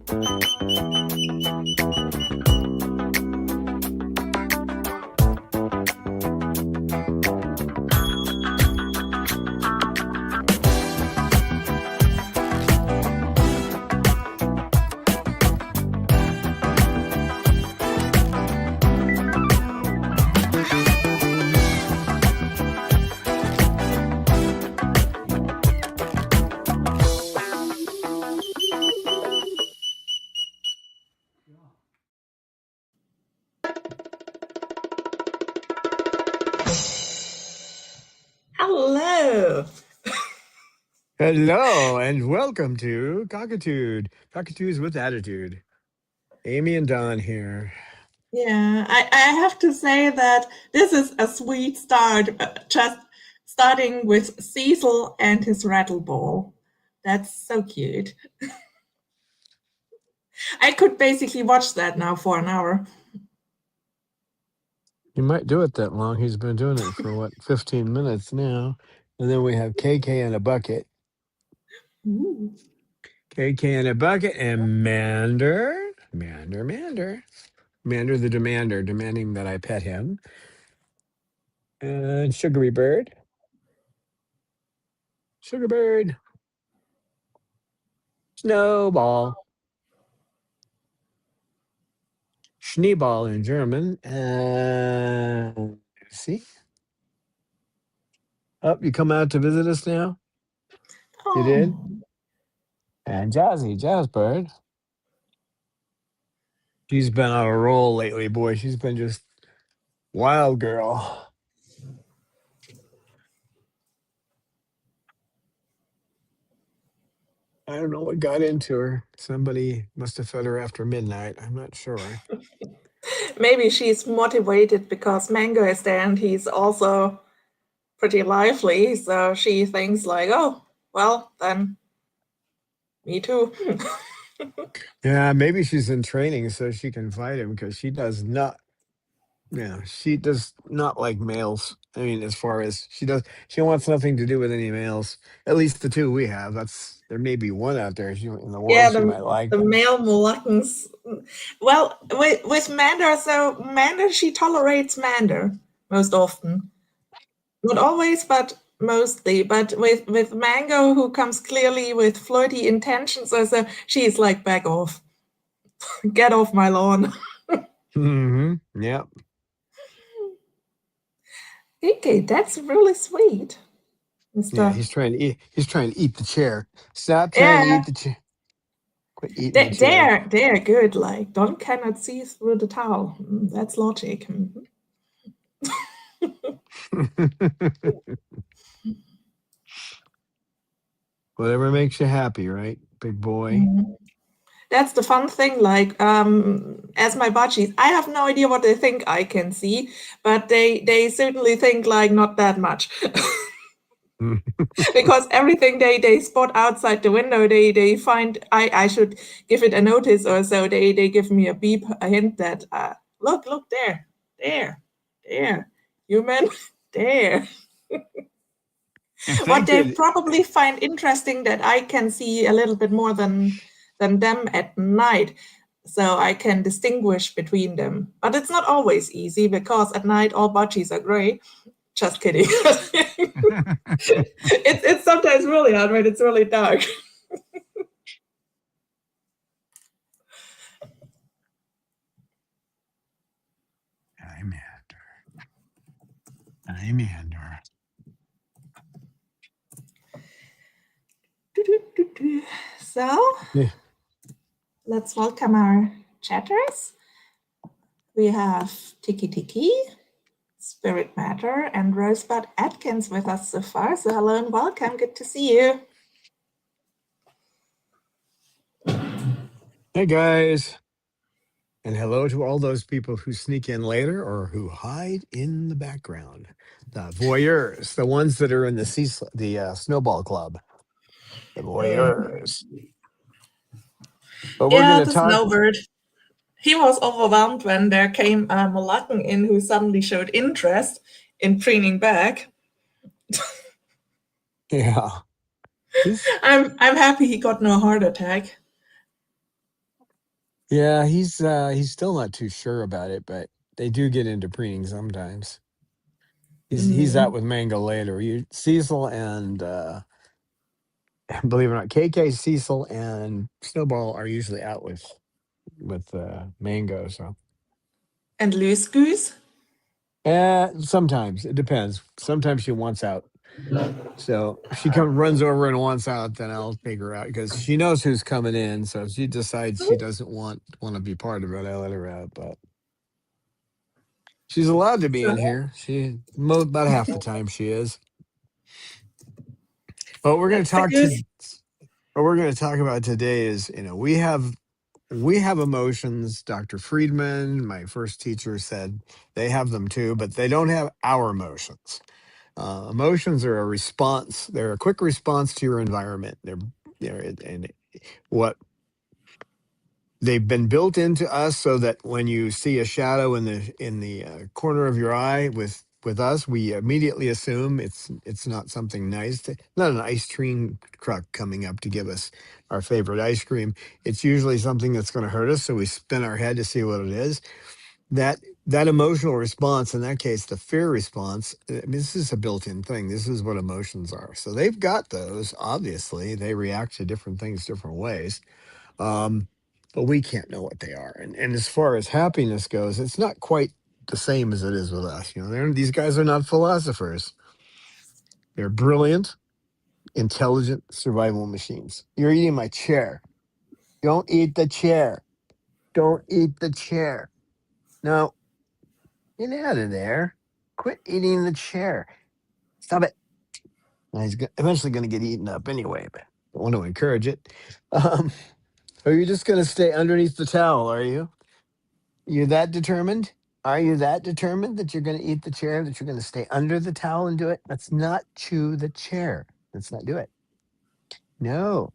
Hello. Hello and welcome to Cockatude. Cockatoos with Attitude. Amy and Don here. Yeah, I have to say that this is a sweet start, just starting with Cecil and his rattle ball. That's so cute. I could basically watch that now for an hour. You might do it that long. He's been doing it for 15 minutes now. And then we have KK in a bucket. Ooh. KK in a bucket and Mander. Mander the demander, demanding that I pet him. And Sugary Bird. Sugar Bird. Snowball. Schneeball in German. And see? Oh, you come out to visit us now? You did? Oh. And Jazzbird. She's been on a roll lately, boy. She's been just wild girl. I don't know what got into her. Somebody must have fed her after midnight. I'm not sure. Maybe she's motivated because Mango is there and he's also pretty lively. So she thinks like, oh, well, then me too. Yeah, maybe she's in training so she can fight him because she does not. Yeah, she does not like males. I mean, as far as she wants nothing to do with any males. At least the two we have. There may be one out there in the world she might like. The male Moluccans. Well, with Mander, so Mander, she tolerates Mander most often. Not always, but mostly. But with Mango, who comes clearly with flirty intentions, so she's like, back off. Get off my lawn. Mm-hmm. Yep. Okay, that's really sweet. Mr. Yeah, he's trying to eat. He's trying to eat the chair. Stop trying to eat the chair. Quit eating the chair. They're good. Like, Don cannot see through the towel. That's logic. Whatever makes you happy, right, big boy? That's the fun thing. Like, as my budgies, I have no idea what they think I can see, but they certainly think like not that much. Because everything they spot outside the window, they find I should give it a notice or so. They give me a beep, a hint that look there, human, there. What they probably find interesting that I can see a little bit more than them at night, so I can distinguish between them. But it's not always easy because at night all budgies are gray. Just kidding. It's sometimes really hard when it's really dark. I Mander. So, let's welcome our chatters. We have Tiki, Spirit Matter, and Rosebud Atkins with us so far. So hello and welcome. Good to see you. Hey, guys. And hello to all those people who sneak in later or who hide in the background. The voyeurs, the ones that are in the Snowball Club. The voyeurs. But we're going to talk. Snowbird. He was overwhelmed when there came a Moluccan in who suddenly showed interest in preening back. Yeah. I'm happy he got no heart attack. Yeah, he's still not too sure about it, but they do get into preening sometimes. He's out Mm. with Mango later. Cecil and believe it or not, KK, Cecil, and Snowball are usually out with Mango. So And loose goose? sometimes it depends. Sometimes she wants out. So if she comes runs over and wants out, then I'll take her out because she knows who's coming in. So if she decides she doesn't want to be part of it, I let her out. But she's allowed to be So in here. About half the time she is. But we're going to that's the talk goose. to. What we're going to talk about today is, we have emotions. Dr. Friedman, my first teacher, said they have them too, but they don't have our emotions. Emotions are a response. They're a quick response to your environment. And what they've been built into us so that when you see a shadow in the corner of your eye with us, we immediately assume it's not something nice, not an ice cream truck coming up to give us our favorite ice cream. It's usually something that's going to hurt us, so we spin our head to see what it is. That emotional response, in that case, the fear response, I mean, this is a built-in thing. This is what emotions are. So they've got those. Obviously, they react to different things different ways, um, but we can't know what they are. And as far as happiness goes, it's not quite the same as it is with us. These guys are not philosophers. They're brilliant, intelligent survival machines. You're eating my chair. Don't eat the chair. Don't eat the chair. No, get out of there. Quit eating the chair. Stop it. Now eventually going to get eaten up anyway, but I want to encourage it. Um, are you just going to stay underneath the towel? Are you? You that determined? Are you that determined that you're going to eat the chair, that you're going to stay under the towel and do it? Let's not chew the chair. Let's not do it. No,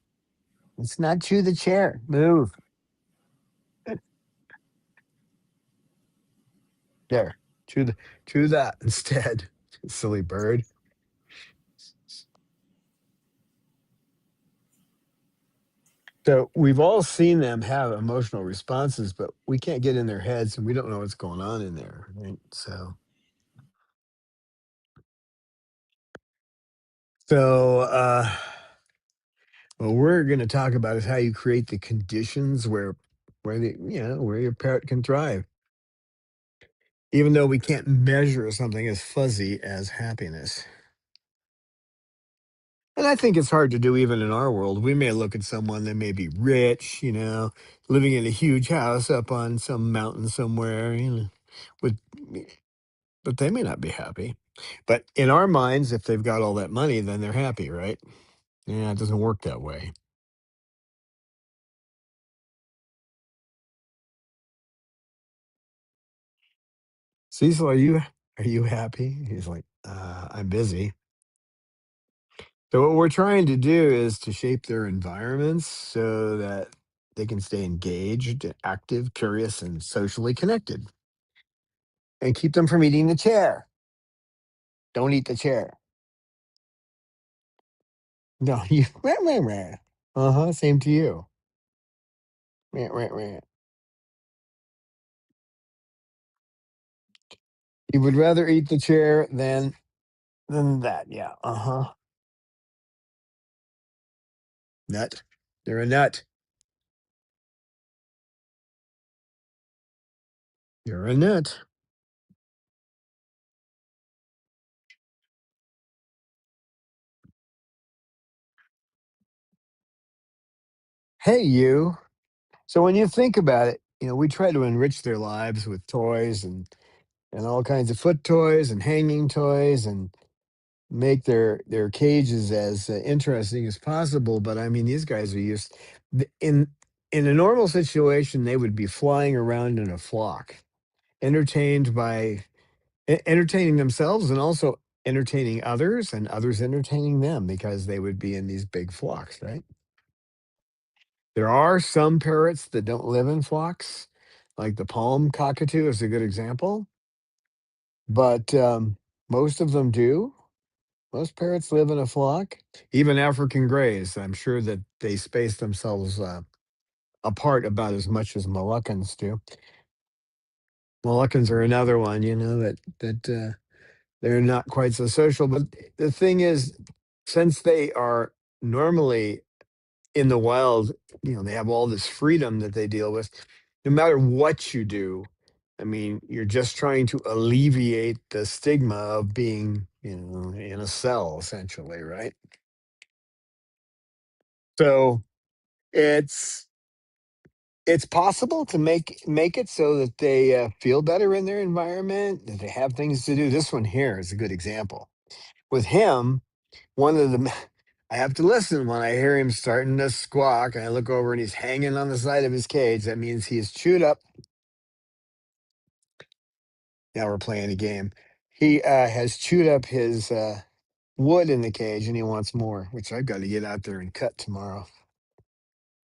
let's not chew the chair. Move. There. Chew that instead. Silly bird. So we've all seen them have emotional responses, but we can't get in their heads and we don't know what's going on in there. Right? So what we're going to talk about is how you create the conditions where your parrot can thrive, even though we can't measure something as fuzzy as happiness. And I think it's hard to do even in our world. We may look at someone that may be rich, living in a huge house up on some mountain somewhere, with but they may not be happy. But in our minds, if they've got all that money, then they're happy, right? Yeah, it doesn't work that way. Cecil, are you happy? He's like, I'm busy. So what we're trying to do is to shape their environments so that they can stay engaged, active, curious, and socially connected, and keep them from eating the chair. Don't eat the chair. No, you. Uh huh. Same to you. Rah, rah, rah. You would rather eat the chair than that. Yeah. Uh huh. Nut. You're a nut. You're a nut. Hey, you. So when you think about it, we try to enrich their lives with toys and all kinds of foot toys and hanging toys and make their cages as interesting as possible. But I mean, these guys are used in a normal situation, they would be flying around in a flock, entertained by entertaining themselves and also entertaining others and others entertaining them because they would be in these big flocks, right? There are some parrots that don't live in flocks, like the palm cockatoo is a good example, but most of them do. Most parrots live in a flock. Even African grays, I'm sure that they space themselves apart about as much as Moluccans do. Moluccans are another one, that they're not quite so social. But the thing is, since they are normally in the wild, they have all this freedom that they deal with. No matter what you do, I mean, you're just trying to alleviate the stigma of being, in a cell, essentially, right? So it's it's possible to make it so that they feel better in their environment, that they have things to do. This one here is a good example. With him, one of the I have to listen when I hear him starting to squawk, and I look over and he's hanging on the side of his cage. That means he is chewed up. Now we're playing a game. He has chewed up his wood in the cage, and he wants more, which I've got to get out there and cut tomorrow.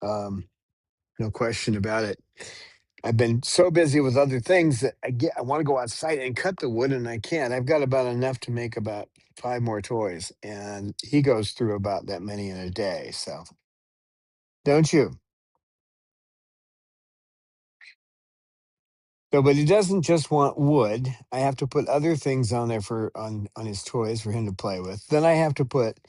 Um, no question about it. I've been so busy with other things that I want to go outside and cut the wood, and I can't. I've got about enough to make about 5 more toys, and he goes through about that many in a day. So, don't you? So, but he doesn't just want wood. I have to put other things on there for on his toys for him to play with. Then I have to put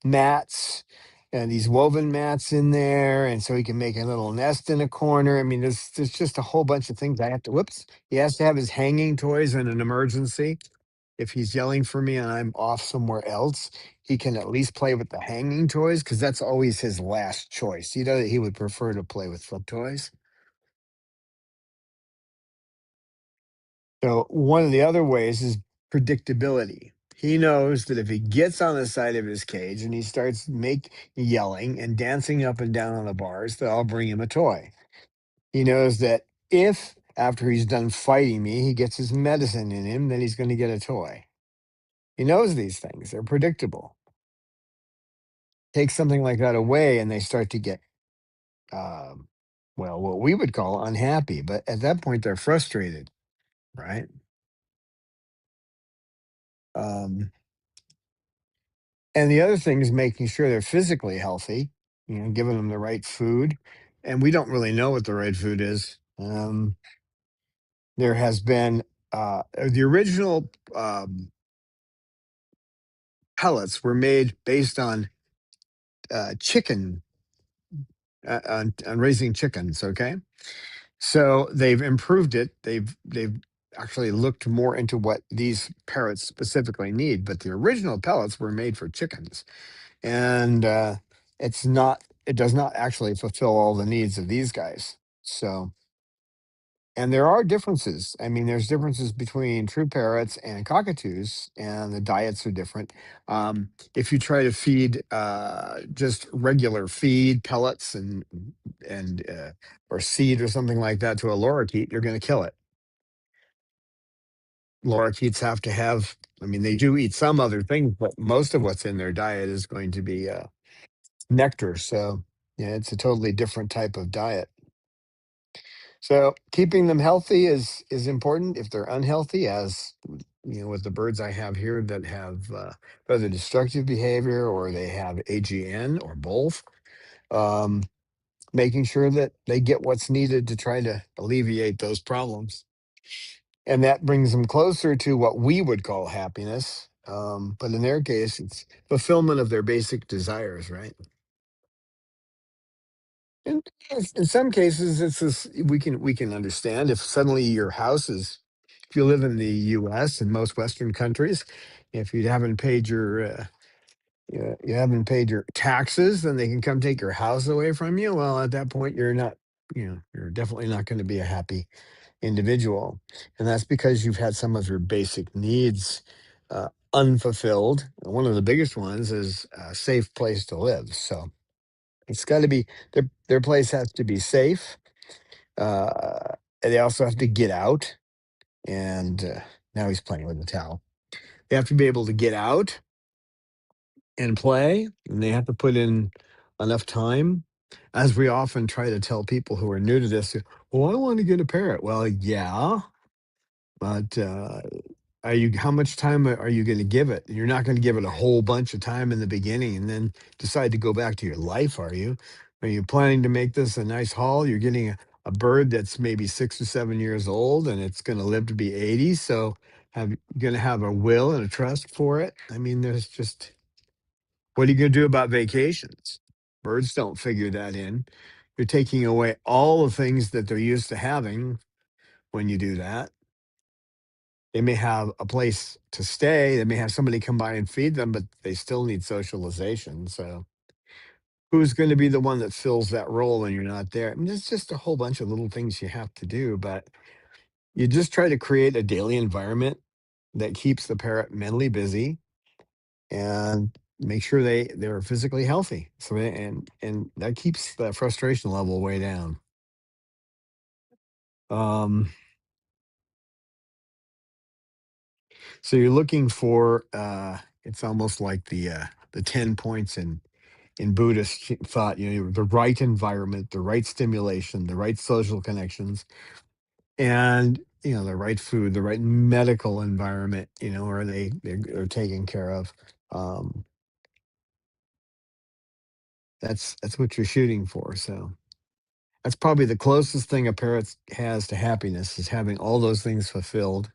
mats and these woven mats in there, and so he can make a little nest in a corner. I mean, there's just a whole bunch of things I have to. Whoops, he has to have his hanging toys in an emergency. If he's yelling for me and I'm off somewhere else, he can at least play with the hanging toys because that's always his last choice. He would prefer to play with foot toys. So one of the other ways is predictability. He knows that if he gets on the side of his cage and he starts make yelling and dancing up and down on the bars, that I'll bring him a toy. He knows that if after he's done fighting me, he gets his medicine in him, then he's going to get a toy. He knows these things. They're predictable. Take something like that away and they start to get um, well, what we would call unhappy, but at that point they're frustrated, right? Um, And the other thing is making sure they're physically healthy, giving them the right food. And we don't really know what the right food is. There has been the original pellets were made based on chicken, on raising chickens. Okay, so they've improved it. They've actually looked more into what these parrots specifically need. But the original pellets were made for chickens. And it does not actually fulfill all the needs of these guys. So, and there are differences. I mean, there's differences between true parrots and cockatoos, and the diets are different. If you try to feed just regular feed, pellets, and or seed or something like that to a lorikeet, you're going to kill it. Lorikeets have to have. I mean, they do eat some other things, but most of what's in their diet is going to be nectar. So, yeah, it's a totally different type of diet. So, keeping them healthy is important. If they're unhealthy, as with the birds I have here that have rather destructive behavior, or they have AGN, or both, um, making sure that they get what's needed to try to alleviate those problems, and that brings them closer to what we would call happiness. But in their case, it's fulfillment of their basic desires, right? In some cases, it's this, we can understand if suddenly your house is, if you live in the U.S. and most Western countries, if you haven't paid you haven't paid your taxes, then they can come take your house away from you. Well, at that point, you're definitely not going to be a happy individual, and that's because you've had some of your basic needs unfulfilled. One of the biggest ones is a safe place to live. So it's got to be their place has to be safe. And they also have to get out. And now he's playing with the towel. They have to be able to get out and play, and they have to put in enough time. As we often try to tell people who are new to this, well, I want to get a parrot. Well, yeah, but are you? How much time are you going to give it? You're not going to give it a whole bunch of time in the beginning and then decide to go back to your life, are you? Are you planning to make this a nice haul? You're getting a bird that's maybe 6 or 7 years old and it's going to live to be 80. So you're going to have a will and a trust for it. I mean, there's just, what are you going to do about vacations? Birds don't figure that in. You're taking away all the things that they're used to having when you do that. They may have a place to stay. They may have somebody come by and feed them, but they still need socialization. So who's going to be the one that fills that role when you're not there? I mean, there's just a whole bunch of little things you have to do, but you just try to create a daily environment that keeps the parrot mentally busy and make sure they're physically healthy. So and that keeps the frustration level way down. Um, so you're looking for it's almost like the 10 points in Buddhist thought, the right environment, the right stimulation, the right social connections, and the right food, the right medical environment, where they're taken care of. Um, that's what you're shooting for. So that's probably the closest thing a parrot has to happiness is having all those things fulfilled.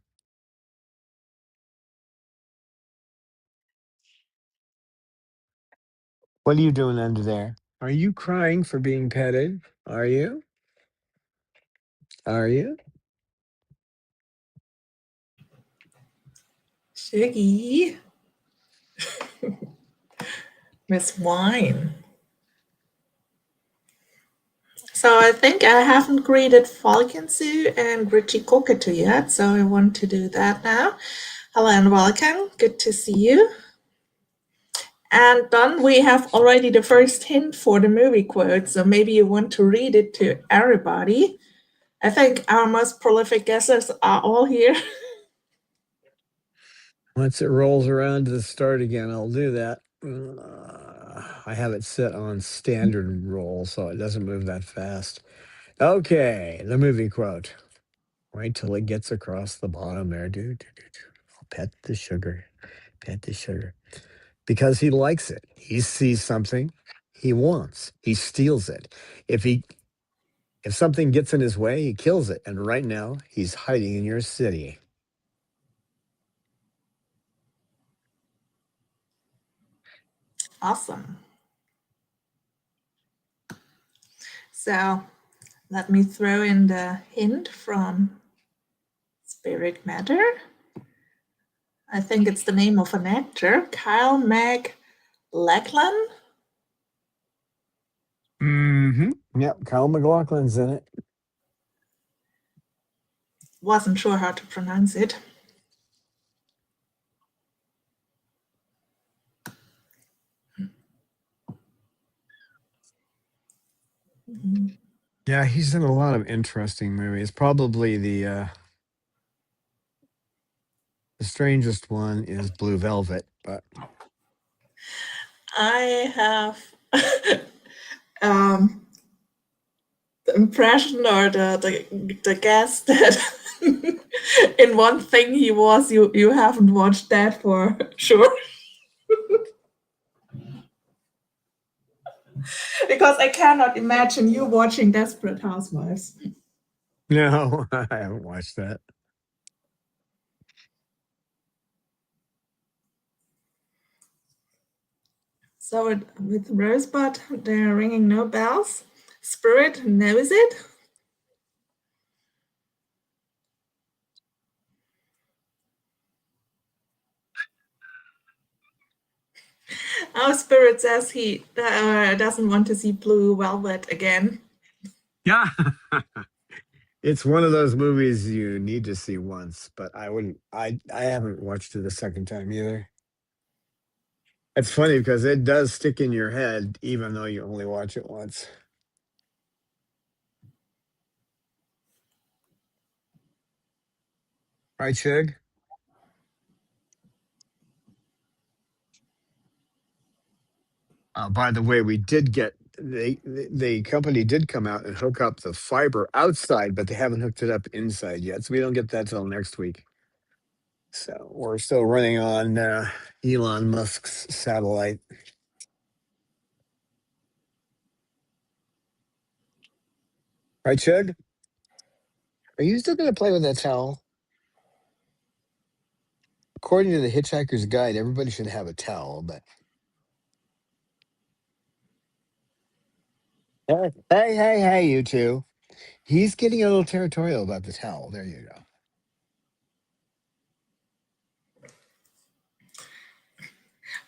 What are you doing under there? Are you crying for being petted? Are you? Are you? Shiggy. Miss Wine. So I think I haven't greeted Falcon Sue and Richie Cockatoo yet, so I want to do that now. Hello and welcome. Good to see you. And Don, we have already the first hint for the movie quote, so maybe you want to read it to everybody. I think our most prolific guesses are all here. Once it rolls around to the start again, I'll do that. I have it set on standard roll, so it doesn't move that fast. Okay, the movie quote. Wait till it gets across the bottom there, dude. I'll pet the sugar. Pet the sugar. Because he likes it. He sees something he wants. He steals it. If something gets in his way, he kills it. And right now, he's hiding in your city. Awesome. So let me throw in the hint from Spirit Matter. I think it's the name of an actor, Kyle MacLachlan. Mm-hmm. Yep, Kyle McLaughlin's in it. Wasn't sure how to pronounce it. Yeah, he's in a lot of interesting movies. Probably the strangest one is Blue Velvet, but I have um, the impression or the guess that in one thing he was, you haven't watched that for sure. Because I cannot imagine you watching Desperate Housewives. no, I haven't watched that. So with Rosebud, they're ringing no bells. Spirit knows it. Our Spirit says he doesn't want to see Blue Velvet again. Yeah. It's one of those movies you need to see once, but I haven't watched it a second time either. It's funny because it does stick in your head even though you only watch it once. Right, Shig? By the way, we did get the company did come out and hook up the fiber outside, but they haven't hooked it up inside yet, so we don't get that till next week. So we're still running on Elon Musk's satellite. Right, Chug? Are you still going to play with that towel? According to the Hitchhiker's Guide, everybody should have a towel, but hey, you two. He's getting a little territorial about the towel. There you go.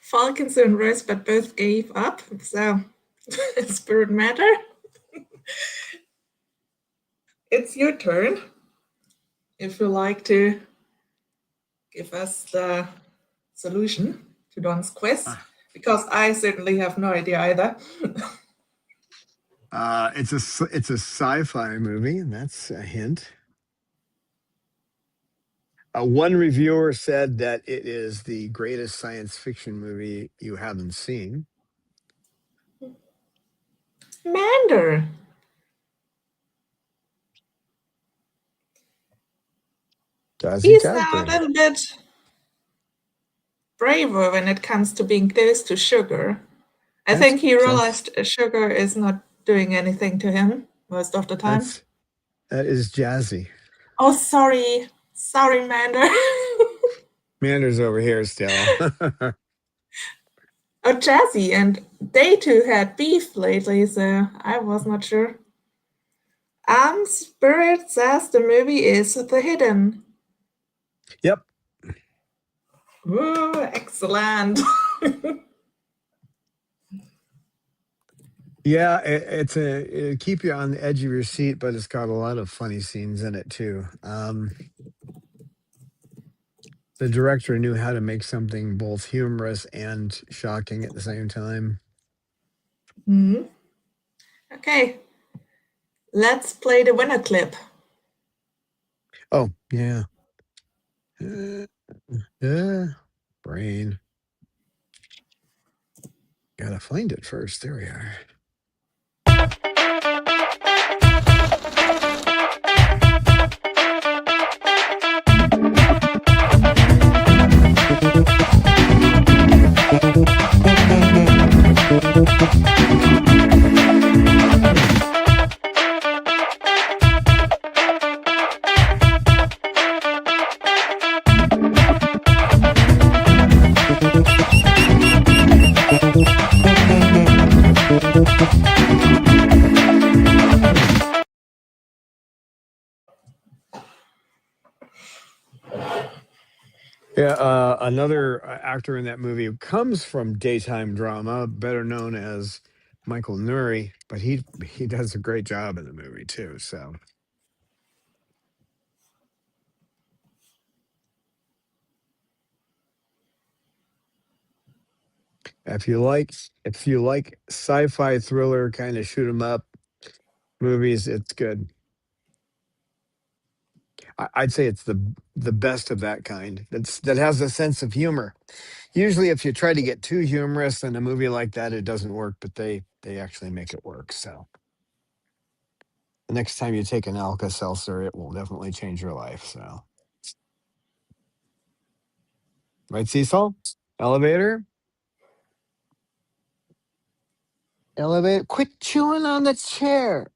Falcons and Rosebud both gave up, so spirit matter. It's your turn. If you like to give us the solution to Don's quest, because I certainly have no idea either. It's a sci-fi movie, and that's a hint. One reviewer said that it is the greatest science fiction movie you haven't seen. Mander. He's now a little bit braver when it comes to being close to sugar. I think he realized sugar is not doing anything to him most of the time. That is jazzy. Oh, sorry. Sorry, Mander. Mander's over here still. Oh, Jazzy, and they two had beef lately, so I was not sure. Spirit says the movie is The Hidden. Yep. Ooh, excellent. Yeah, it'll keep you on the edge of your seat, but it's got a lot of funny scenes in it too. The director knew how to make something both humorous and shocking at the same time. Mm-hmm. Okay, let's play the winner clip. Oh, yeah. Brain. Gotta find it first. There we are. Yeah, another actor in that movie comes from daytime drama, better known as Michael Nuri, but he does a great job in the movie too. So if you like sci-fi thriller kind of shoot 'em up movies, it's good. I'd say it's the best of that kind. That has a sense of humor. Usually, if you try to get too humorous in a movie like that, it doesn't work. But they actually make it work. So the next time you take an Alka Seltzer, it will definitely change your life. So right, Cecil? Elevator? Elevator? Quit chewing on the chair.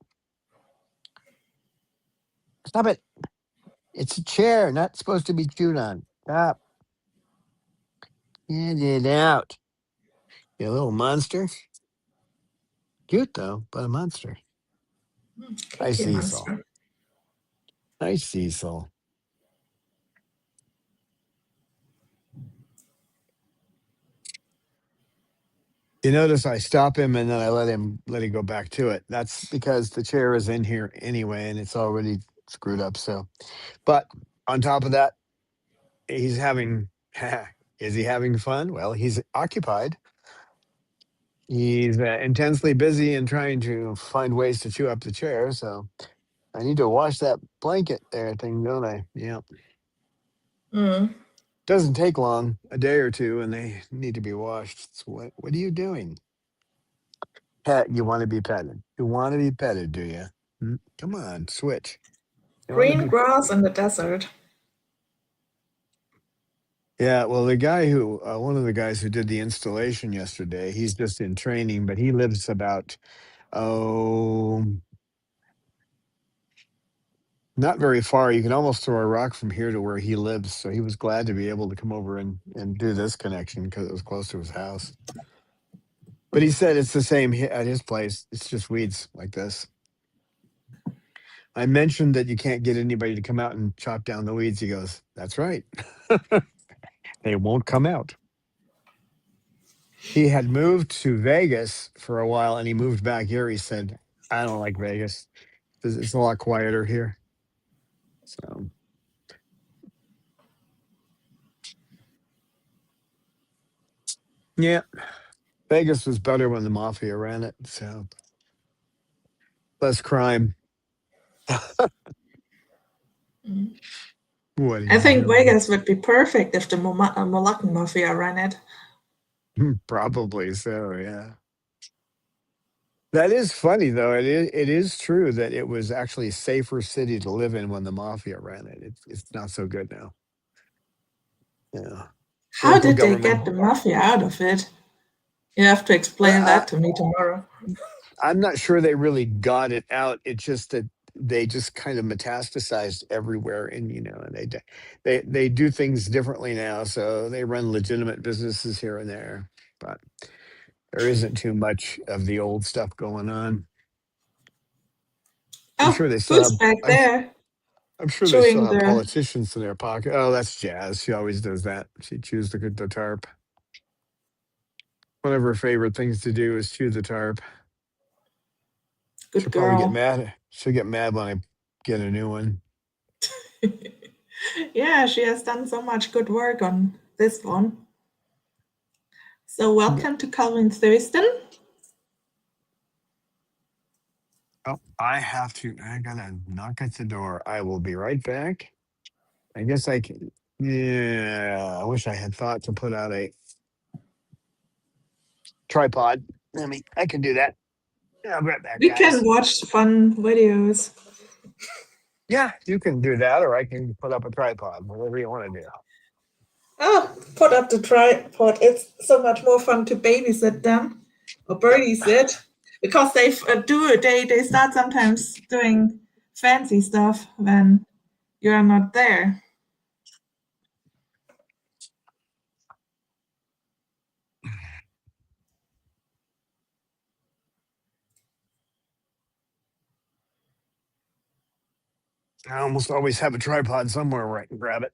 Stop it. It's a chair, not supposed to be chewed on. Stop. Get it out. You little monster. Cute though, but a monster. Hi, Cecil. Monster. Hi, Cecil. You notice I stop him and then I let him go back to it. That's because the chair is in here anyway and it's already screwed up. So, but on top of that, he's having. Is he having fun? Well, he's occupied. He's intensely busy and trying to find ways to chew up the chair. So I need to wash that blanket there thing, don't I? Yeah. Mm. Doesn't take long, a day or two, and they need to be washed. So what are you doing? Pet, you want to be petted. You want to be petted, do you? Come on, switch. You want to Green be. grass in the desert. Yeah, well, the guy who, one of the guys who did the installation yesterday, he's just in training, but he lives about, oh, Not very far. You can almost throw a rock from here to where he lives. So he was glad to be able to come over and do this connection because it was close to his house. But he said it's the same at his place. It's just weeds like this. I mentioned that you can't get anybody to come out and chop down the weeds. He goes, "That's right. They won't come out." He had moved to Vegas for a while and he moved back here. He said, "I don't like Vegas. It's a lot quieter here." So, yeah, Vegas was better when the mafia ran it. So, less crime. Mm. What are I you think doing? Vegas would be perfect if the Moroccan mafia ran it. Probably so, yeah. That is funny though. It is true that it was actually a safer city to live in when the mafia ran it. It's not so good now. Yeah. How Local did they get government. the mafia out of it? You have to Well, explain that to me tomorrow. I'm not sure they really got it out. It's just that they just kind of metastasized everywhere, and and they do things differently now. So they run legitimate businesses here and there, but there isn't too much of the old stuff going on. I'm Oh, sure they still who's have. back there I'm sure they still chewing have the politicians in their pocket. Oh, that's Jazz. She always does that. She chews the tarp. One of her favorite things to do is chew the tarp. good She'll probably get girl? mad. She'll get mad when I get a new one. Yeah, she has done so much good work on this one. So, Yeah. welcome to Calvin Thurston. Oh, I have to. I gotta knock at the door. I will be right back. I guess I can. Yeah, I wish I had thought to put out a tripod. I can do that. Yeah, I'll be right back, We can guys. watch fun videos. Yeah, you can do that, or I can put up a tripod, whatever you want to do. Oh, put up the tripod. It's so much more fun to babysit them or Yep. birdie sit because they start sometimes doing fancy stuff when you're not there. I almost always have a tripod somewhere where I can grab it.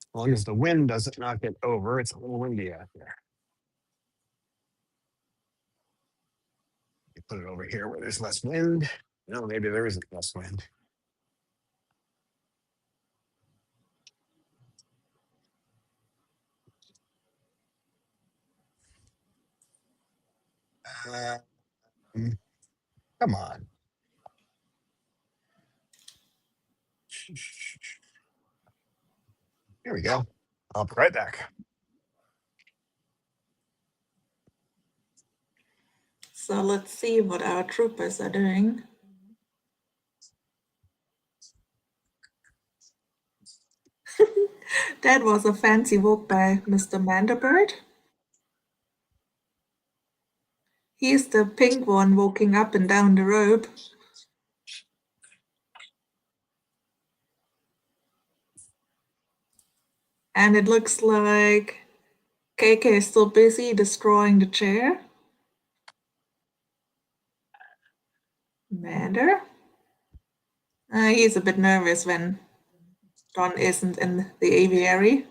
As long as the wind doesn't knock it over, it's a little windy out there. You put it over here where there's less wind. No, maybe there isn't less wind. Uh, mm, Come on. Here we go. I'll be right back. So let's see what our troopers are doing. That was a fancy walk by Mr. Mandelbird. He's the pink one walking up and down the rope. And it looks like KK is still busy destroying the chair. Mander? He's a bit nervous when Don isn't in the aviary.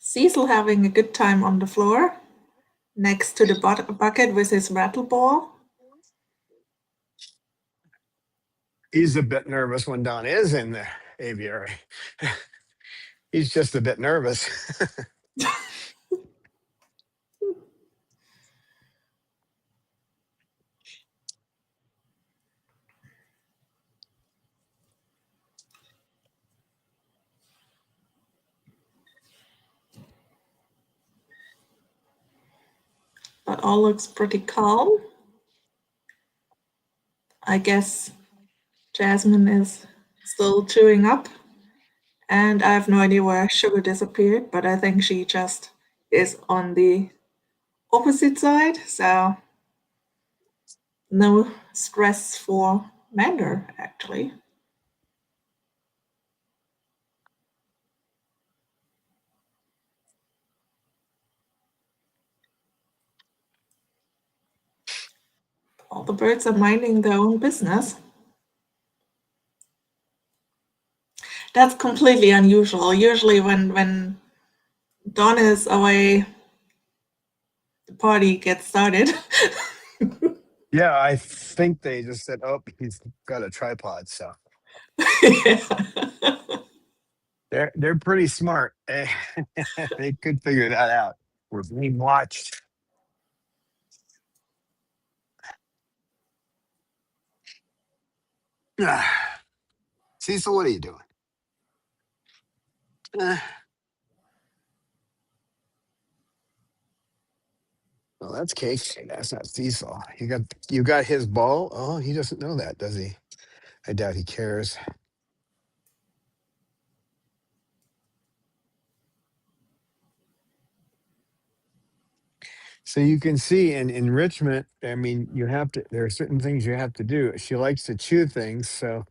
Cecil having a good time on the floor, next to the bucket with his rattle ball. He's a bit nervous when Don is in the aviary. He's just a bit nervous. But all looks pretty calm. I guess Jasmine is still chewing up, and I have no idea where Sugar disappeared, but I think she just is on the opposite side, so no stress for Mander actually. All the birds are minding their own business. That's completely unusual. Usually when Dawn is away, the party gets started. Yeah, I think they just said, "Oh, he's got a tripod." So Yeah. they're pretty smart. They could figure that out. We're being watched. Cecil, what are you doing? Uh, well, that's cake. That's not Cecil. You got his ball. Oh, he doesn't know that, does he? I doubt he cares. So you can see in enrichment, I mean, you have to, there are certain things you have to do. She likes to chew things, so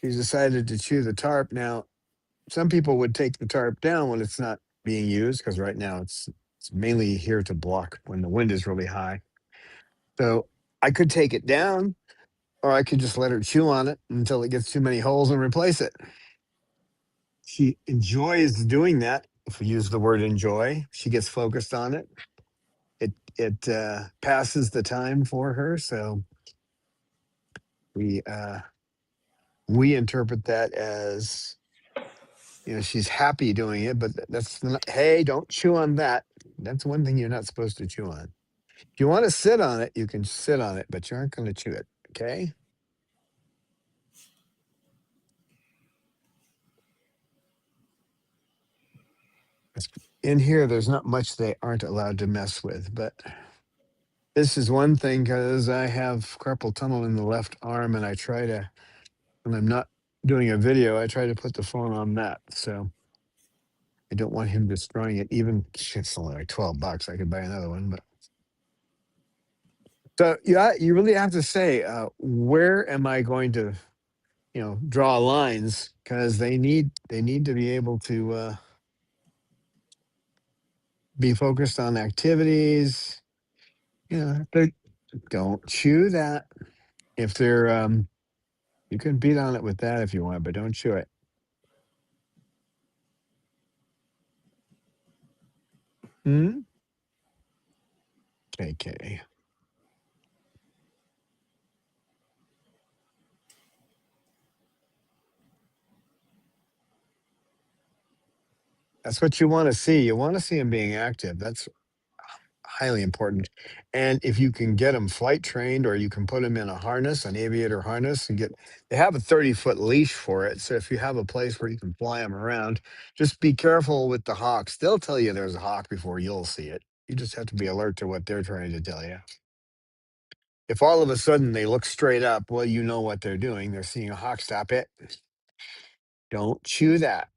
she's decided to chew the tarp. Now, some people would take the tarp down when it's not being used, because right now it's mainly here to block when the wind is really high. So I could take it down, or I could just let her chew on it until it gets too many holes and replace it. She enjoys doing that. If we use the word enjoy, she gets focused on it. It passes the time for her. So we uh, we interpret that as, she's happy doing it, but that's not, hey, don't chew on that. That's one thing you're not supposed to chew on. If you want to sit on it, you can sit on it, but you aren't going to chew it. Okay. In here, there's not much they aren't allowed to mess with, but this is one thing because I have carpal tunnel in the left arm, and I try to, when I'm not doing a video, I try to put the phone on that. So I don't want him destroying it. Even it's only like $12. I could buy another one, but so yeah, you really have to say, where am I going to, draw lines, because they need to be able to be focused on activities. They don't chew that. If they're you can beat on it with that if you want, but don't chew it. Hmm? KK. That's what you want to see. You want to see them being active. That's highly important. And if you can get them flight trained, or you can put them in a harness, an aviator harness, and they have a 30-foot leash for it. So if you have a place where you can fly them around, just be careful with the hawks. They'll tell you there's a hawk before you'll see it. You just have to be alert to what they're trying to tell you. If all of a sudden they look straight up, well, you know what they're doing. They're seeing a hawk. Stop it. Don't chew that.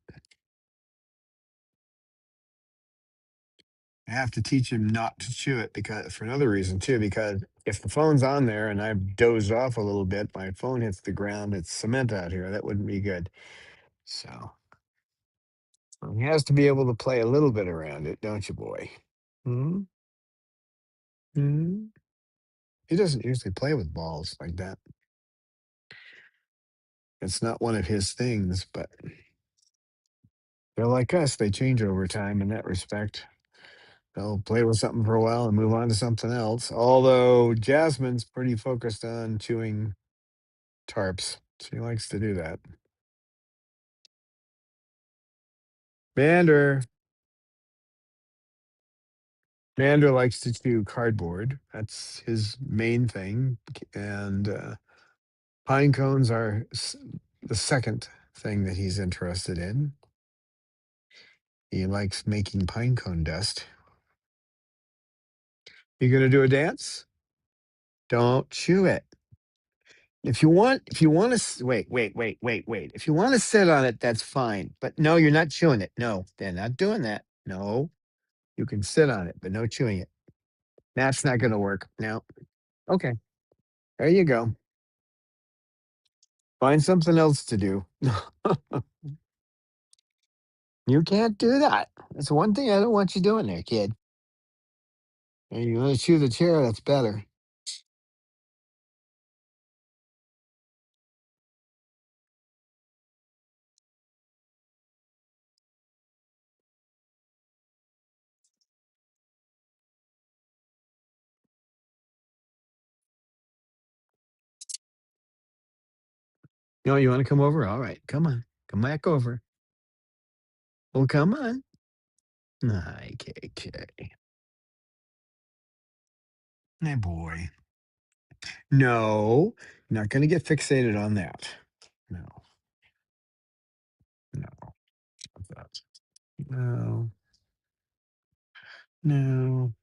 I have to teach him not to chew it, because for another reason too, because if the phone's on there and I've dozed off a little bit, my phone hits the ground, it's cement out here. That wouldn't be good. So he has to be able to play a little bit around it, don't you, boy? Hmm. Hmm. He doesn't usually play with balls like that. It's not one of his things, but they're like us. They change over time in that respect. They'll play with something for a while and move on to something else. Although Jasmine's pretty focused on chewing tarps. She likes to do that. Mander. Mander likes to chew cardboard. That's his main thing. And pine cones are the second thing that he's interested in. He likes making pine cone dust. You gonna do a dance? Don't chew it. If you want to wait. If you want to sit on it, that's fine. But no, you're not chewing it. No, they're not doing that. No, You can sit on it, but no chewing it. That's not going to work. No. Okay. There you go. Find something else to do. You can't do that. That's one thing I don't want you doing there, kid. And you want to chew the chair, that's better. You know, you want to come over? All right, come on. Come back over. Well, come on. Hi, KK. Hey, boy. No, not going to get fixated on that. No, no, not that. No, no.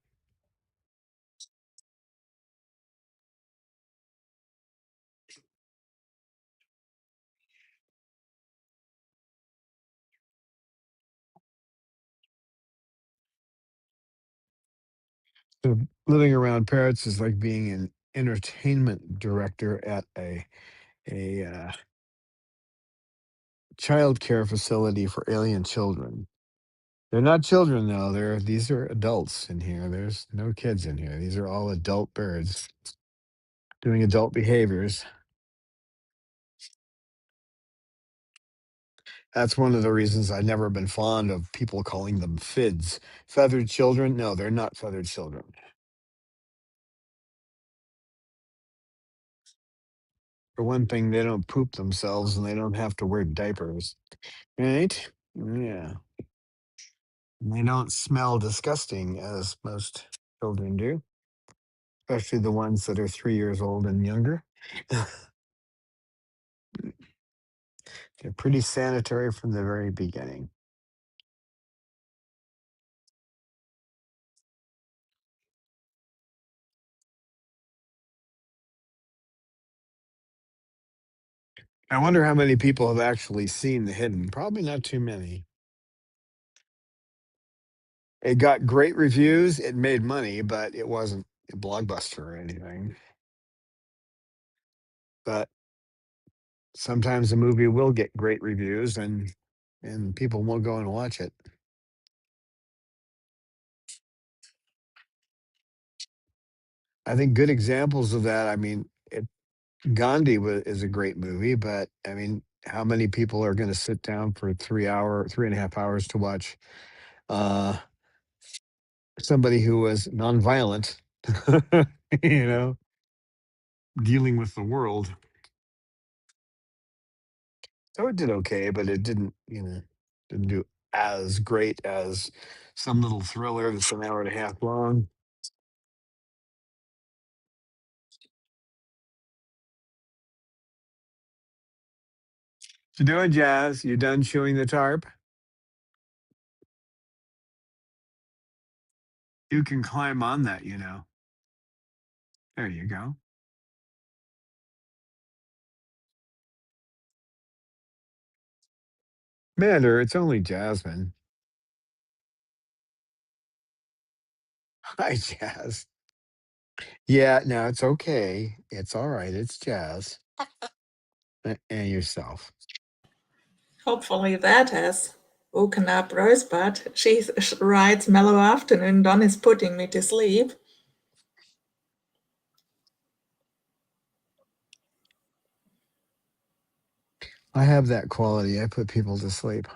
So living around parrots is like being an entertainment director at a child care facility for alien children. They're not children though. These are adults in here. There's no kids in here. These are all adult birds doing adult behaviors. That's one of the reasons I've never been fond of people calling them FIDs. Feathered children? No, they're not feathered children. For one thing, they don't poop themselves and they don't have to wear diapers. Right? Yeah. And they don't smell disgusting as most children do, especially the ones that are 3 years old and younger. They're pretty sanitary from the very beginning. I wonder how many people have actually seen The Hidden. Probably not too many. It got great reviews. It made money, but it wasn't a blockbuster or anything. But sometimes a movie will get great reviews and people will go and watch it. I think good examples of that. I mean, Gandhi is a great movie, but I mean, how many people are going to sit down for 3.5 hours to watch uh, somebody who was nonviolent, you know, dealing with the world? So it did okay, but it didn't, didn't do as great as some little thriller that's an hour and a half long. You doing, Jazz? You done chewing the tarp? You can climb on that. There you go. Matter, it's only Jasmine. Hi, Jazz. Yeah, no, it's okay. It's all right. It's Jazz. And yourself. Hopefully that has woken up Rosebud. She writes Mellow Afternoon. Don is putting me to sleep. I have that quality. I put people to sleep.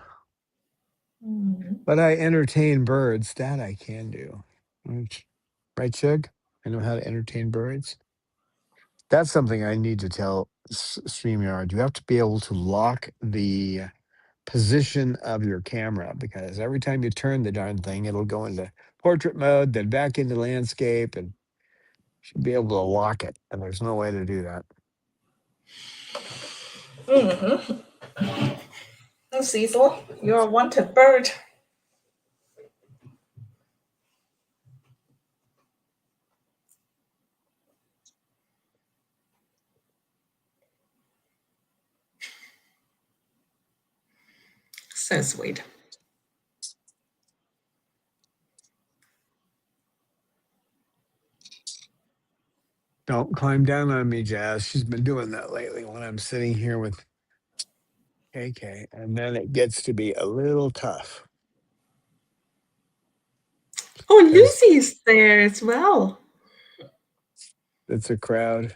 Mm. But I entertain birds. That I can do. Right, Chug? I know how to entertain birds. That's something I need to tell StreamYard. You have to be able to lock the position of your camera because every time you turn the darn thing, it'll go into portrait mode, then back into landscape, and you should be able to lock it. And there's no way to do that. Mm-hmm. Oh, Cecil, you're a wanted bird. So sweet. Don't climb down on me, Jazz. She's been doing that lately when I'm sitting here with KK, and then it gets to be a little tough Oh, because Lucy's there as well. it's a crowd.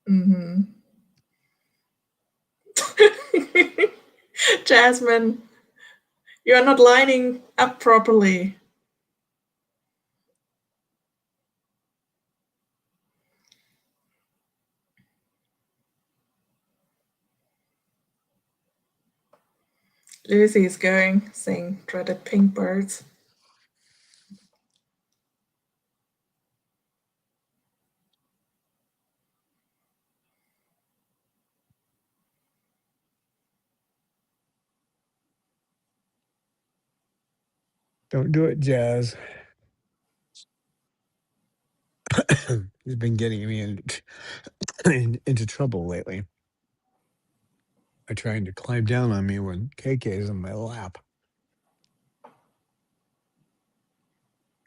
Hmm. Jasmine, you're not lining up properly. Lucy is going, saying dreaded pink birds. Don't do it, Jazz. He's been getting me into trouble lately by trying to climb down on me when KK is in my lap.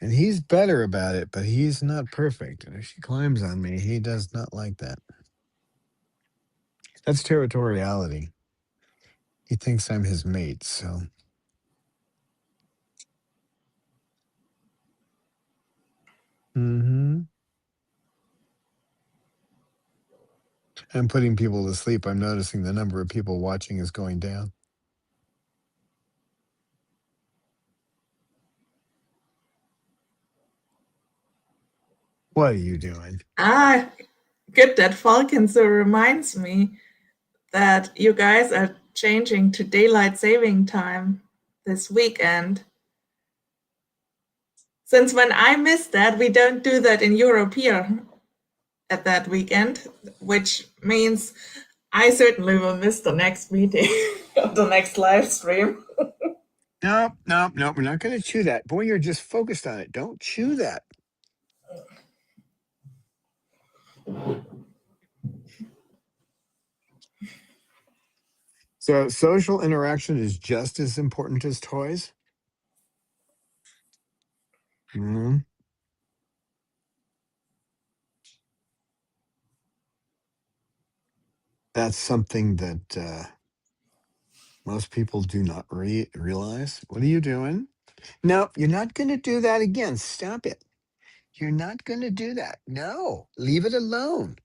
And he's better about it, but he's not perfect. And if she climbs on me, he does not like that. That's territoriality. He thinks I'm his mate, so. Mm-hmm. I'm putting people to sleep. I'm noticing the number of people watching is going down. What are you doing? Ah, good that Falcon so reminds me that you guys are changing to daylight saving time this weekend. Since when I missed that, we don't do that in Europe here at that weekend, which means I certainly will miss the next meeting of the next live stream. No, no, no. We're not going to chew that. Boy, you're just focused on it. Don't chew that. So, social interaction is just as important as toys. Mm, that's something that most people do not realize. What are you doing? No, you're not going to do that again. Stop it. You're not going to do that. No, leave it alone.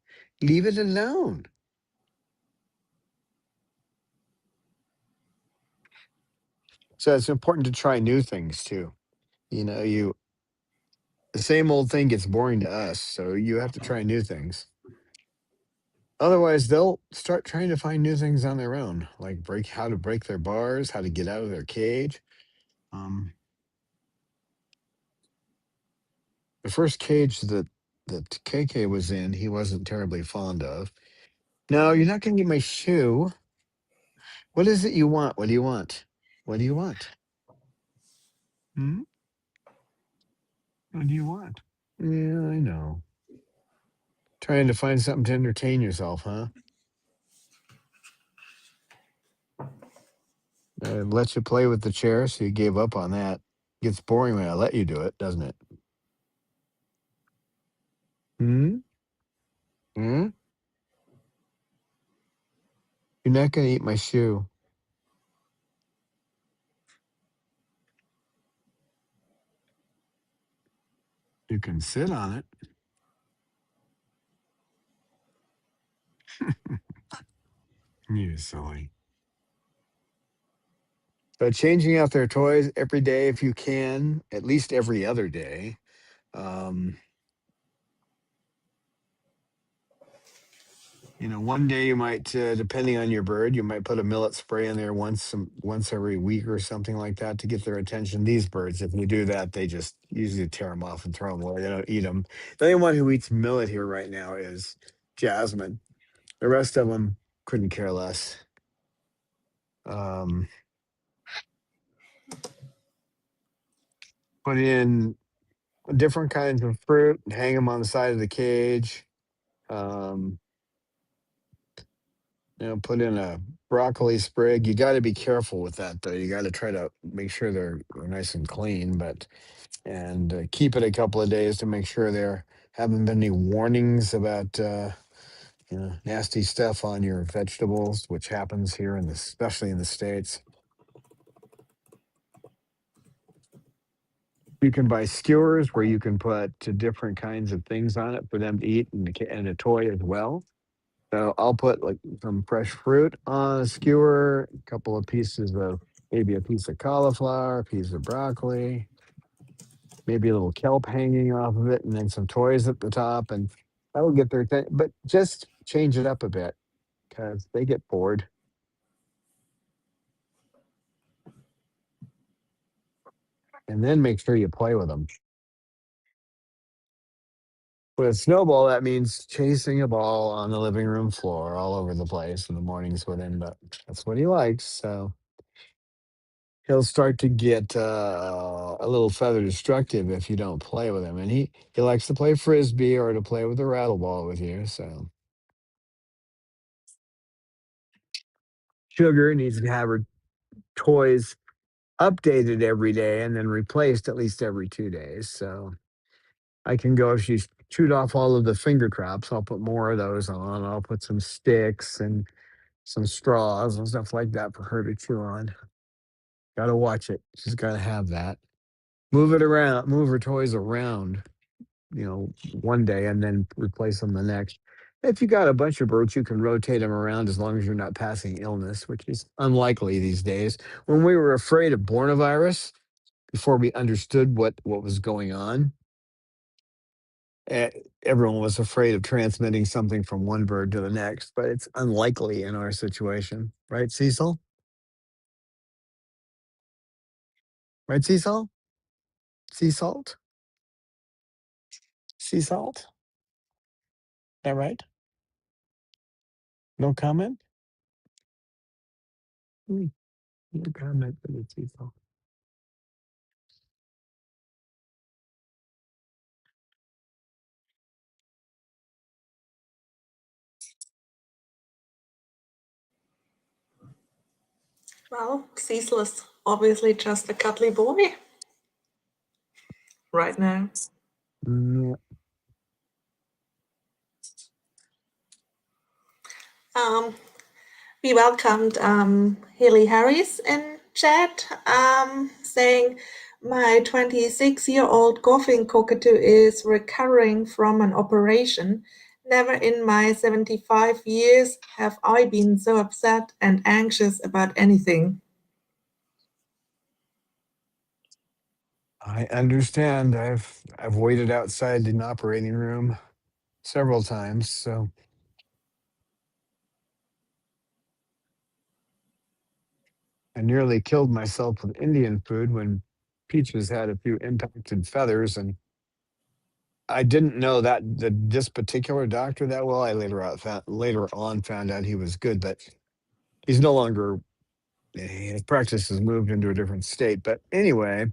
Leave it alone. So it's important to try new things too. You the same old thing gets boring to us, so you have to try new things. Otherwise, they'll start trying to find new things on their own, like break how to break their bars, how to get out of their cage. Um, the first cage that KK was in, he wasn't terribly fond of. No, you're not going to get my shoe. What is it you want? What do you want? What do you want? Hmm? What do you want? Yeah, I know. Trying to find something to entertain yourself, huh? I let you play with the chair, so you gave up on that. Gets boring when I let you do it, doesn't it? Hmm? Hmm? You're not going to eat my shoe. You can sit on it. You silly. But changing out their toys every day if you can, at least every other day. Um, one day you might, depending on your bird, you might put a millet spray in there once every week or something like that to get their attention. These birds, if you do that, they just usually tear them off and throw them away. They don't eat them. The only one who eats millet here right now is Jasmine. The rest of them couldn't care less. Um, put in different kinds of fruit and hang them on the side of the cage. Um, put in a broccoli sprig. You got to be careful with that, though. You got to try to make sure they're nice and clean, and keep it a couple of days to make sure they're haven't been any warnings about nasty stuff on your vegetables, which happens here in the, especially in the States. You can buy skewers where you can put different kinds of things on it for them to eat, and and a toy as well. So I'll put like some fresh fruit on a skewer, a couple of pieces of maybe a piece of cauliflower, a piece of broccoli, maybe a little kelp hanging off of it, and then some toys at the top, and that will get their thing. But just change it up a bit because they get bored. And then make sure you play with them. With a snowball, that means chasing a ball on the living room floor all over the place in the mornings with him, but that's what he likes. So he'll start to get a little feather destructive if you don't play with him. And he likes to play frisbee or to play with a rattle ball with you. So Sugar needs to have her toys updated every day and then replaced at least every 2 days. So I can go if she's chewed off all of the finger traps, I'll put more of those on. I'll put some sticks and some straws and stuff like that for her to chew on. Gotta watch it. She's gotta have that. Move it around, move her toys around, one day and then replace them the next. If you got a bunch of birds, you can rotate them around as long as you're not passing illness, which is unlikely these days. When we were afraid of coronavirus, before we understood what was going on, eh, everyone was afraid of transmitting something from one bird to the next, but it's unlikely in our situation, right, Cecil? Right, Cecil? Sea salt? Sea salt? That right? No comment? Hmm, no comment for the Cecil. Well, Cecil is obviously just a cuddly boy right now. Mm, Um, we welcomed Haley Harris in chat, saying, my 26-year-old golfing cockatoo is recovering from an operation. Never in my 75 years have I been so upset and anxious about anything. I understand. I've waited outside an operating room several times, so I nearly killed myself with Indian food when Peaches had a few impacted feathers, and I didn't know this particular doctor that well. I later on found out he was good, but he's no longer. His practice has moved into a different state. But anyway,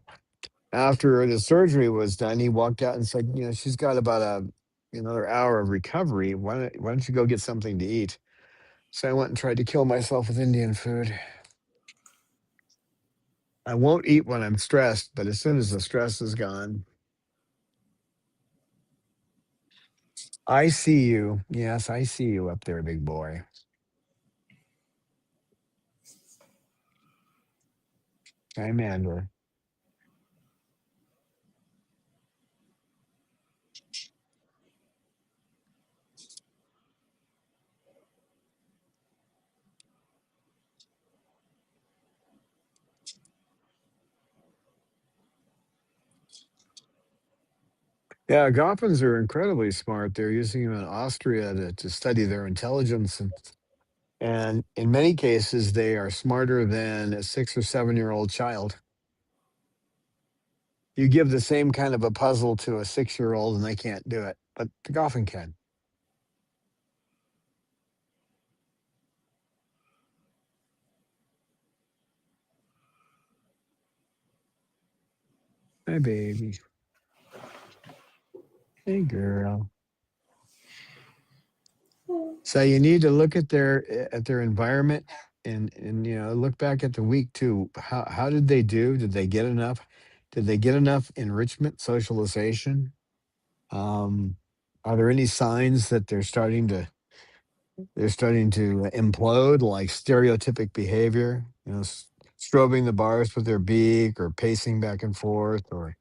after the surgery was done, he walked out and said, she's got about another hour of recovery. Why don't you go get something to eat? So I went and tried to kill myself with Indian food. I won't eat when I'm stressed, but as soon as the stress is gone, I see you. Yes, I see you up there, big boy. I'm Andrew. Yeah, Goffins are incredibly smart. They're using them in Austria to study their intelligence. And in many cases, they are smarter than a 6 or 7 year old child. You give the same kind of a puzzle to a 6 year old and they can't do it, but the Goffin can. Hey, baby. Hey, girl. So you need to look at their environment and look back at the week too. How did they do? Did they get enough? Did they get enough enrichment, socialization? Are there any signs that they're starting to implode, like stereotypic behavior? Strobing the bars with their beak, or pacing back and forth, or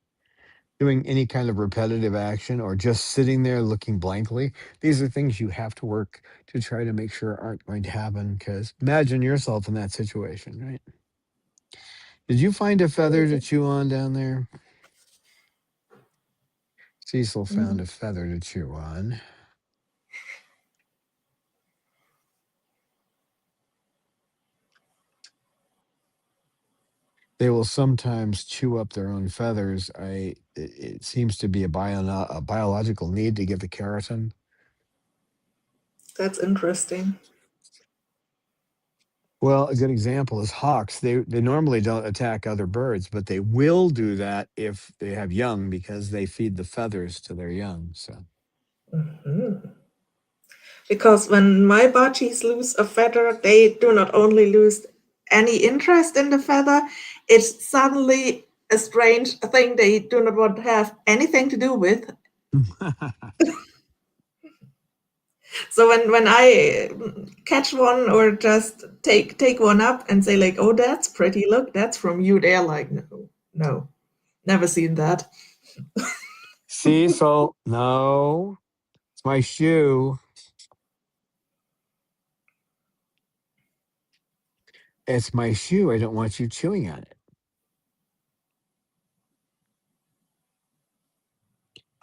doing any kind of repetitive action, or just sitting there looking blankly. These are things you have to work to try to make sure aren't going to happen. Because imagine yourself in that situation, right? Did you find a feather to chew on down there? Cecil found a feather to chew on. They will sometimes chew up their own feathers. It seems to be a biological need to get the keratin. That's interesting. Well, a good example is hawks. They normally don't attack other birds, but they will do that if they have young, because they feed the feathers to their young. So Because when my budgies lose a feather, they do not only lose any interest in the feather, it's suddenly a strange thing they do not want to have anything to do with. So when I catch one or just take one up and say like, "Oh, that's pretty. Look, that's from you," they're like, "No, no, never seen that." Cecil, no, it's my shoe. It's my shoe. I don't want you chewing on it.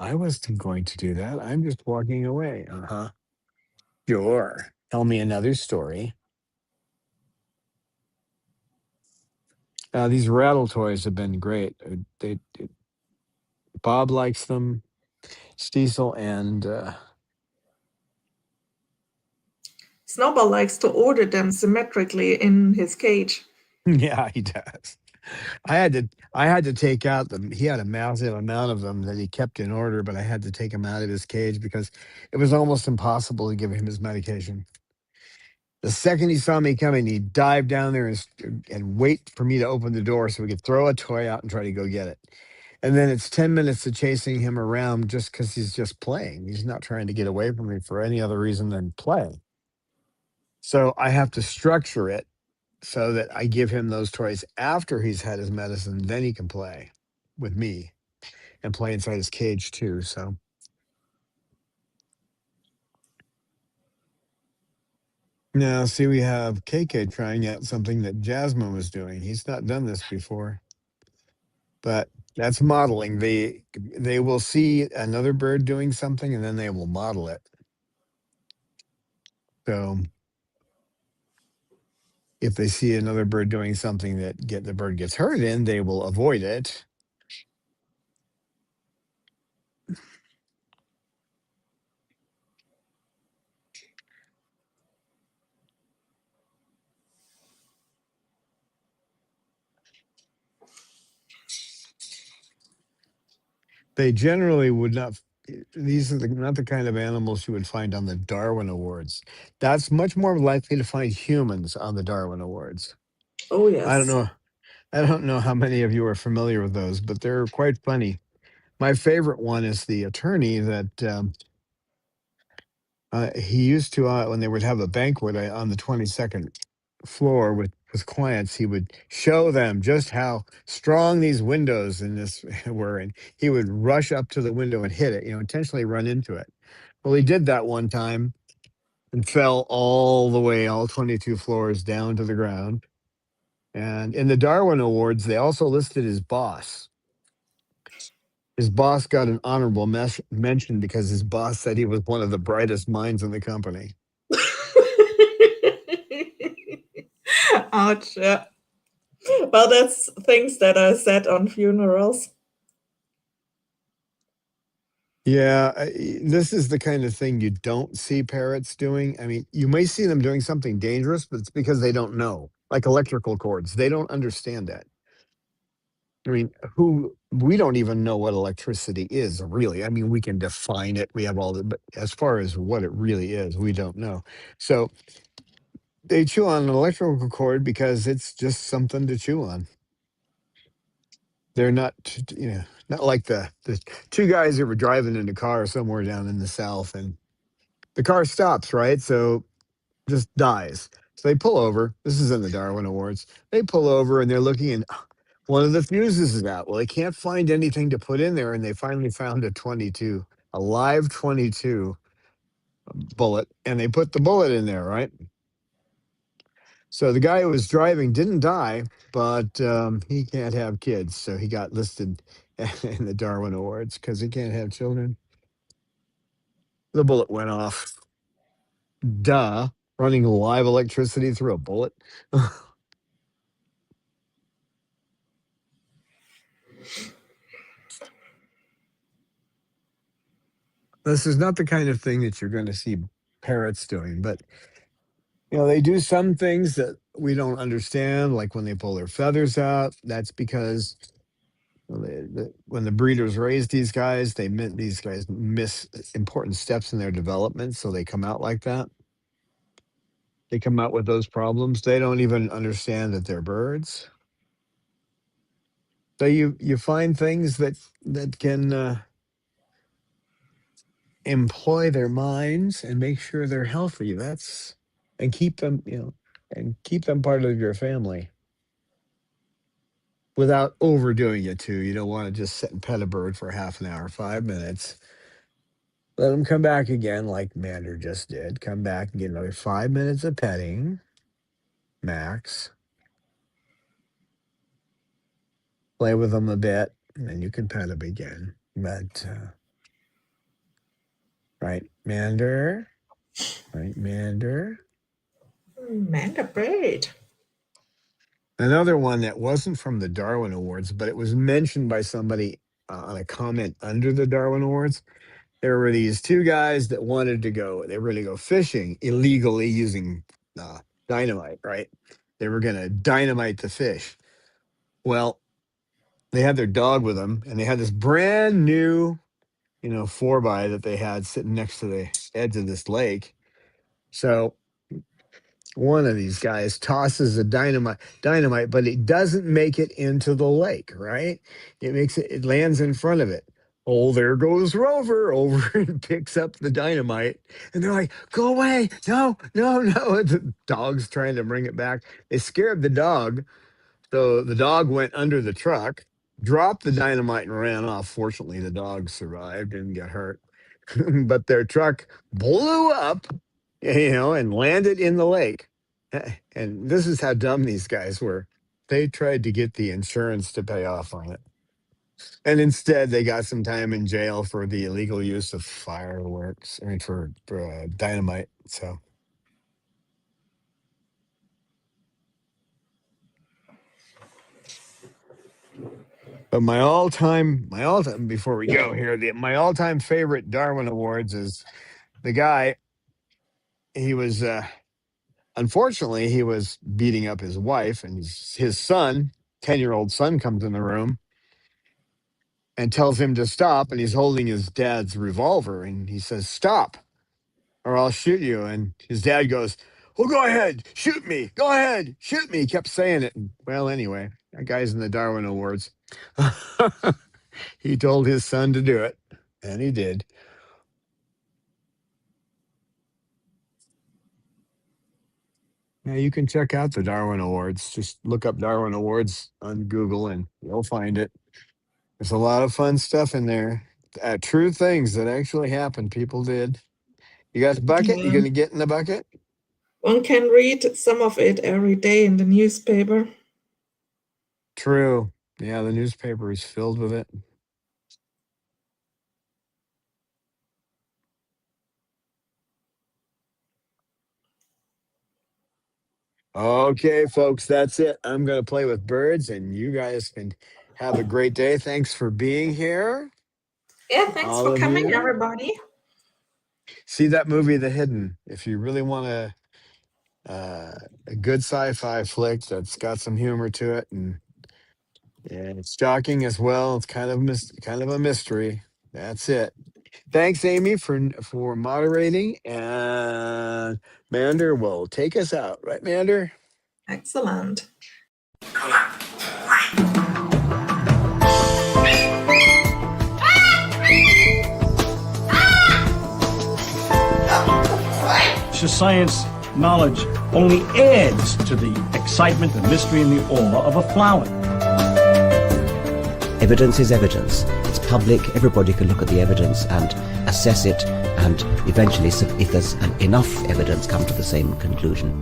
I wasn't going to do that. I'm just walking away. Uh huh. Sure. Tell me another story. These rattle toys have been great. Bob likes them. Cecil and Snowball likes to order them symmetrically in his cage. yeah, he does. I had to take out them. He had a massive amount of them that he kept in order, but I had to take him out of his cage because it was almost impossible to give him his medication. The second he saw me coming, he'd dive down there and wait for me to open the door so we could throw a toy out and try to go get it. And then it's 10 minutes of chasing him around just because he's just playing. He's not trying to get away from me for any other reason than play. So I have to structure it so that I give him those toys after he's had his medicine. Then he can play with me and play inside his cage too. So now, see, we have KK trying out something that Jasmine was doing. He's not done this before, but that's modeling. They will see another bird doing something and then they will model it. So if they see another bird doing something that the bird gets hurt in, they will avoid it. They generally would not. These are not the kind of animals you would find on the Darwin Awards. That's much more likely to find humans on the Darwin Awards. Oh I don't yes. know. I don't know how many of you are familiar with those, but they're quite funny. My favorite one is the attorney that he used to, when they would have a banquet on the 22nd floor with clients, he would show them just how strong these windows in this were, and he would rush up to the window and hit it, intentionally run into it. Well, he did that one time and fell all the way, all 22 floors down to the ground. And in the Darwin Awards, they also listed his boss. His boss got an honorable mention because his boss said he was one of the brightest minds in the company. Ouch. Yeah. Well, that's things that are said on funerals. Yeah, this is the kind of thing you don't see parrots doing. I mean, you may see them doing something dangerous, but it's because they don't know, like electrical cords. They don't understand that. I mean, we don't even know what electricity is really. I mean, we can define it. We have all the, but as far as what it really is, we don't know. So they chew on an electrical cord because it's just something to chew on. They're not, not like the two guys that were driving in a car somewhere down in the south, and the car stops, right? So just dies. So they pull over. This is in the Darwin Awards. They pull over and they're looking, and one of the fuses is out. Well, they can't find anything to put in there, and they finally found a 22, a live 22 bullet, and they put the bullet in there, right? So the guy who was driving didn't die, but he can't have kids, so he got listed in the Darwin Awards because he can't have children. The bullet went off. Duh. Running live electricity through a bullet. This is not the kind of thing that you're going to see parrots doing, but they do some things that we don't understand, like when they pull their feathers out. That's because when the breeders raise these guys, these guys miss important steps in their development, so they come out like that. They come out with those problems. They don't even understand that they're birds. So you find things that can employ their minds and make sure they're healthy. And keep them, and keep them part of your family without overdoing it too. You don't want to just sit and pet a bird for half an hour, 5 minutes. Let them come back again, like Mander just did. Come back and get another 5 minutes of petting, max. Play with them a bit, and then you can pet them again. But right, Mander. Right, Mander. Manda bird. Another one that wasn't from the Darwin Awards, but it was mentioned by somebody on a comment under the Darwin Awards. There were these two guys that wanted to go. They were going to go fishing illegally using dynamite. Right? They were going to dynamite the fish. Well, they had their dog with them, and they had this brand new, 4x that they had sitting next to the edge of this lake. So one of these guys tosses a dynamite, but it doesn't make it into the lake, right? It lands in front of it. Oh, there goes Rover over and picks up the dynamite. And they're like, go away. No, no, no. The dog's trying to bring it back. They scared the dog. So the dog went under the truck, dropped the dynamite, and ran off. Fortunately, the dog survived, didn't get hurt. But their truck blew up, and landed in the lake. And this is how dumb these guys were. They tried to get the insurance to pay off on it. And instead, they got some time in jail for the illegal use of fireworks, for dynamite. So. But before we go here, my all-time favorite Darwin Awards is the guy. He was, unfortunately, he was beating up his wife, and his son, 10-year-old son, comes in the room and tells him to stop. And he's holding his dad's revolver, and he says, "Stop, or I'll shoot you." And his dad goes, "Well, go ahead, shoot me. Go ahead, shoot me." He kept saying it. And, well, anyway, that guy's in the Darwin Awards. He told his son to do it, and he did. Yeah, you can check out the Darwin Awards. Just look up Darwin Awards on Google and you'll find it. There's a lot of fun stuff in there. True things that actually happened. People did. You got the bucket? You Yeah. going to get in the bucket? One can read some of it every day in the newspaper. True. Yeah, the newspaper is filled with it. Okay, folks, that's it. I'm going to play with birds, and you guys can have a great day. Thanks for being here. Yeah, thanks All for of coming, you. everybody. See that movie, The Hidden, if you really want a good sci-fi flick that's got some humor to it, and it's shocking as well. It's kind of a mystery. That's it. Thanks, Amy, for moderating, and Mander will take us out. Right, Mander? Excellent. to science knowledge only adds to the excitement, the mystery, and the awe of a flower. Evidence is evidence. It's public. Everybody can look at the evidence and assess it, and eventually, if there's enough evidence, come to the same conclusion.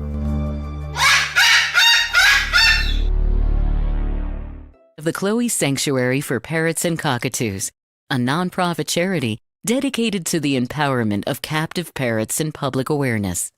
The Chloe Sanctuary for Parrots and Cockatoos, a nonprofit charity dedicated to the empowerment of captive parrots and public awareness.